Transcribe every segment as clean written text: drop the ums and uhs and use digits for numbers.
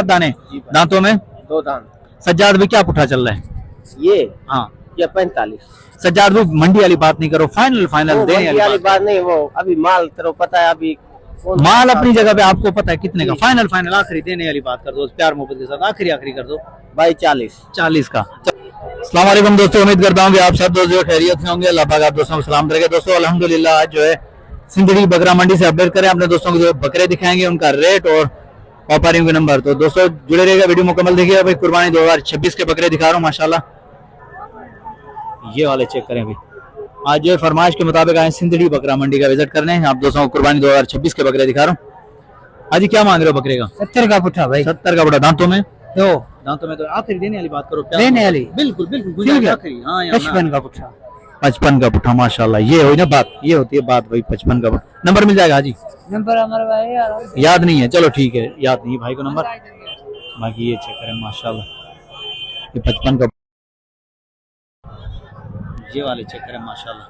दाने दांतों में 2 दांत। सज्जाद भी क्या पुट्ठा चल रहा है? ये हाँ ये 45। सज्जाद भी मंडी वाली बात नहीं करो, फाइनल फाइनल देने वाली बात नहीं, वो अभी माल तेरे पता है अभी माल अपनी जगह पे आपको पता है कितने का, फाइनल फाइनल आखिरी देने वाली बात कर दो, प्यार मोहब्बत के साथ आखिरी आखिरी कर दो भाई 40 का। अस्सलाम वालेकुम दोस्तों, उम्मीद करता हूँ कि आप सब दोस्त जो खैरियत से होंगे। अल्लाह पाक आप दोस्तों को सलाम करेंगे। दोस्तों अल्हम्दुलिल्लाह आज जो है सिंदड़ी बकरा मंडी से अपडेट करें अपने दोस्तों को, जो बकरे दिखाएंगे उनका रेट और व्यापारियों के नंबर। तो दोस्तों जुड़े रहेगा, वीडियो मुकम्मल देखिएगा। भाई कुर्बानी 2026 के बकरे दिखा रहा हूँ माशाल्लाह, ये वाले चेक करें भाई। आज जो फरमाइश के मुताबिक आए सिंदड़ी बकरा मंडी का विजिट करने, आप दोस्तों को कुर्बानी 2026 के बकरे दिखा रहा हूँ। आज क्या मांग रहे हो बकरे का? 70 का पुट्ठा भाई। 70 का पुट्ठा। दांतों में तो आखिरी देने वाली बात करो, देने वाली बिल्कुल बिल्कुल आखिरी। हाँ 55 का पुट्ठा। 55 का पुट्ठा माशाल्लाह, ये हुई ना बात, ये होती है बात भाई। 55 का पुट्ठा। नंबर मिल जाएगा हाजी? नंबर हमारे भाई याद नहीं है, चलो ठीक है, याद नहीं है भाई को नंबर। बाकी ये चेक करें माशाल्लाह, ये 55 का, ये वाले चेक करें माशाल्लाह।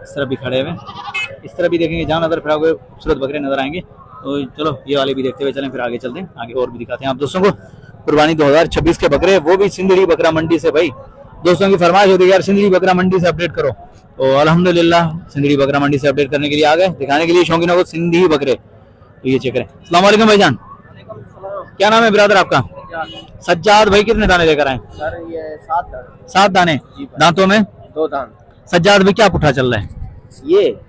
इस तरह भी खड़े हुए, इस तरह भी देखेंगे, जहाँ नजर फिर आपको खूबसूरत बकरे नजर आएंगे। तो चलो ये वाले भी देखते हुए चलें, फिर आगे चलते हैं, आगे और भी दिखाते हैं आप दोस्तों को कुर्बानी 2026 के बकरे, वो भी सिंदड़ी बकरा मंडी से। भाई दोस्तों की फरमाइश होती है यार सिंदड़ी बकरा मंडी से अपडेट करो, तो अल्हम्दुलिल्लाह सिंदड़ी बकरा मंडी से अपडेट करने के लिए आ गए, दिखाने के लिए शौकीनों को सिंधी बकरे। तो ये चेक करें। अस्सलाम वालेकुम भाईजान, क्या नाम है ब्रदर आपका? सज्जाद भाई कितने दाने लेकर आए? सर ये 7 दाने। दांतों में 2 दांत। सज्जाद भाई क्या पुट्ठा चल रहा है? ये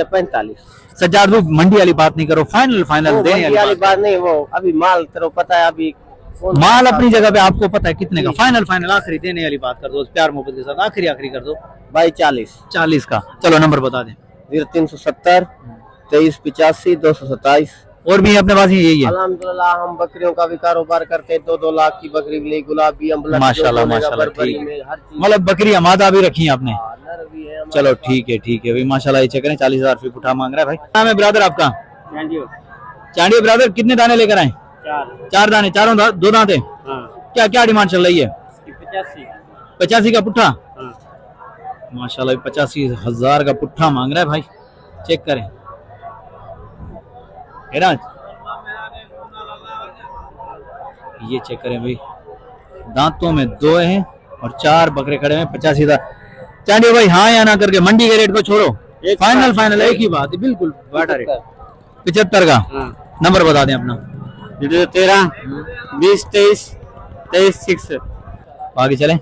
45। सज्जाद भाई मंडी वाली बात नहीं करो, फाइनल फाइनल देने वाली बात नहीं, वो अभी माल तेरे पता है अभी माल अपनी जगह पे आपको पता है कितने का, फाइनल फाइनल आखिरी देने वाली बात कर दो, प्यार मोहब्बत के साथ आखिरी आखिरी कर दो भाई 40 का। चलो नंबर बता दें। 0370 23 85 227। और भी अपने पास यही है? अल्हम्दुलिल्लाह हम बकरियों का भी कारोबार करते हैं, 2-2 लाख की बकरी मिली, गुलाबी अम्बला माशाल्लाह माशाल्लाह, ठीक, मतलब बकरियां मादा भी रखी है आपने? चलो ठीक है भाई माशाल्लाह। ये चेक करें, 40,000 रुपये पुट्ठा मांग रहा है भाई। नाम है ब्रदर आपका? चांडियो ब्रदर, कितने दाने लेकर आए? 4 दाने, चारों 2 दांत है। क्या क्या डिमांड चल रही है? 85 का पुट्ठा माशाल्लाह, 85,000 का पुट्ठा मांग रहा है भाई। चेक करें ये चेक करें भाई, दांतों में 2 हैं और 4 बकरे खड़े हैं। 85,000 चांडियो भाई, हाँ या ना करके मंडी के रेट को छोड़ो, फाइनल फाइनल एक ही बात है, बिल्कुल बाटा रेट 75 का। नंबर बता दें अपना। 13 20 23 23 6। आगे चलें,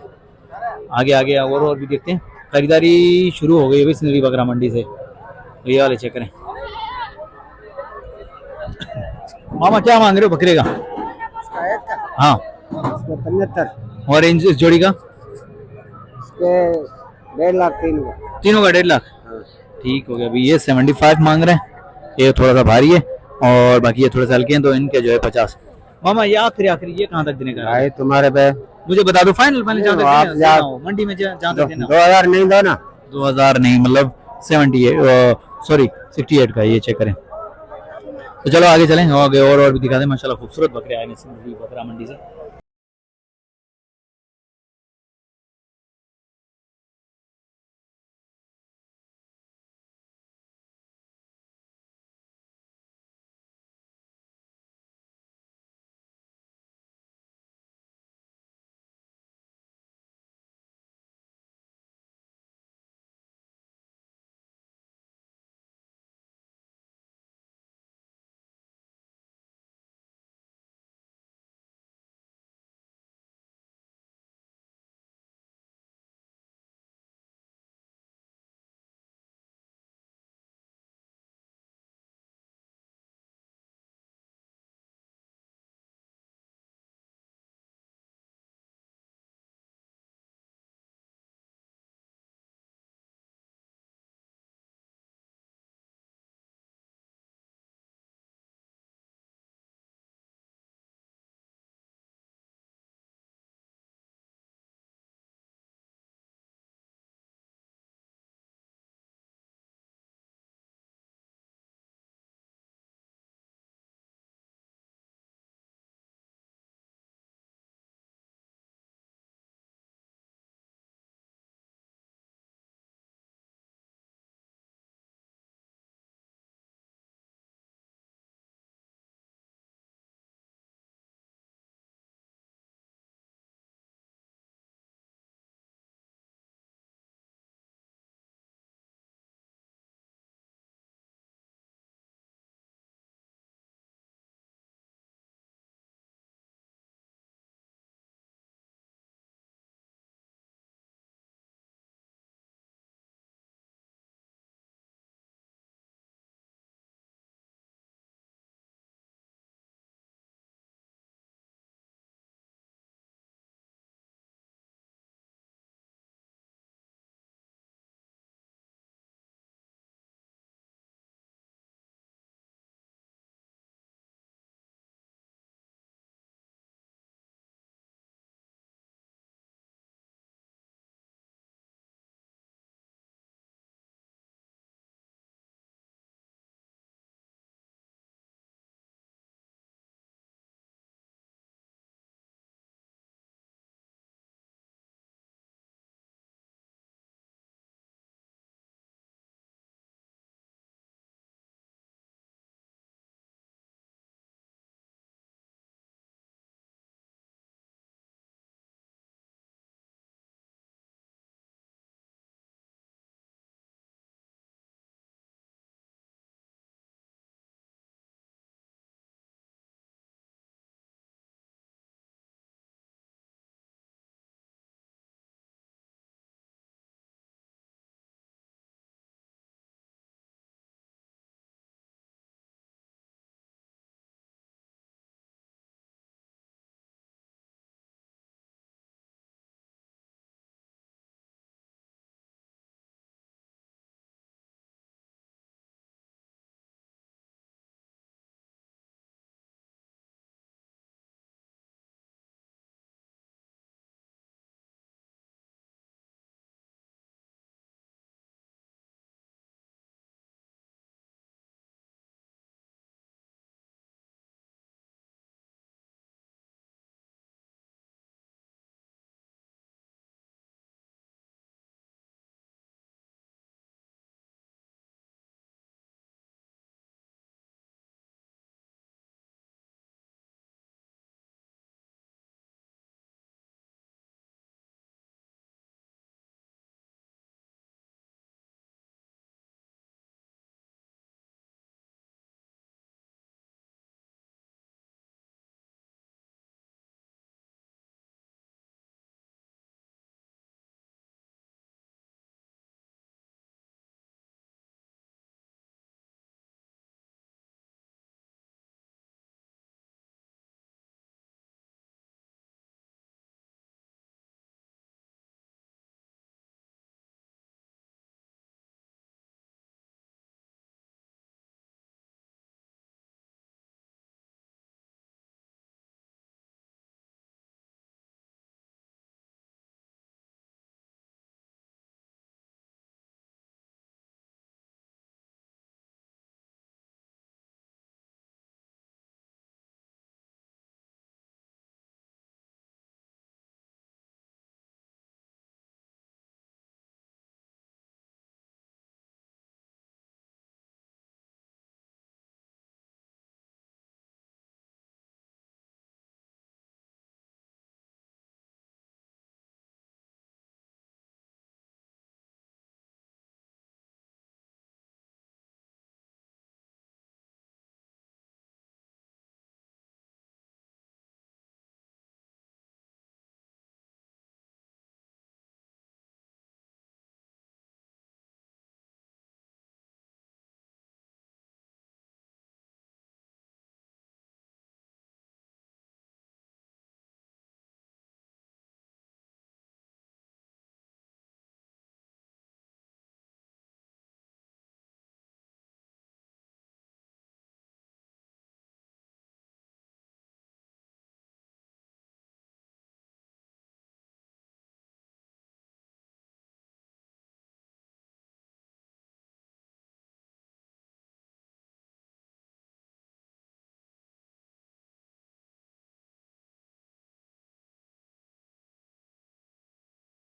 आगे आगे और भी देखते हैं। खरीदारी शुरू हो गई है सिंदड़ी बकरा मंडी से। ये वाले चेक करें। मामा क्या मांग रहे हो बकरे का? हाँ 75। और इस जोड़ी का? 1.5 लाख तीनों का 1.5 लाख। ठीक हो गया अभी। ये 75 मांग रहे हैं, ये थोड़ा सा भारी है और बाकी ये थोड़े सा हल्के हैं, तो इनके जो है 50। मामा ये आखिरी ये कहाँ तक देने का है तुम्हारे पे? मुझे बता दो फाइनल फाइनल मंडी में जहाँ तक देना। 2000 नहीं दो ना? 2000 नहीं, मतलब 68 का। ये चेक करें। तो चलो आगे चलें, आगे और भी दिखा दें। माशाल्लाह खूबसूरत बकरे आए हैं सिंदड़ी बकरा मंडी से।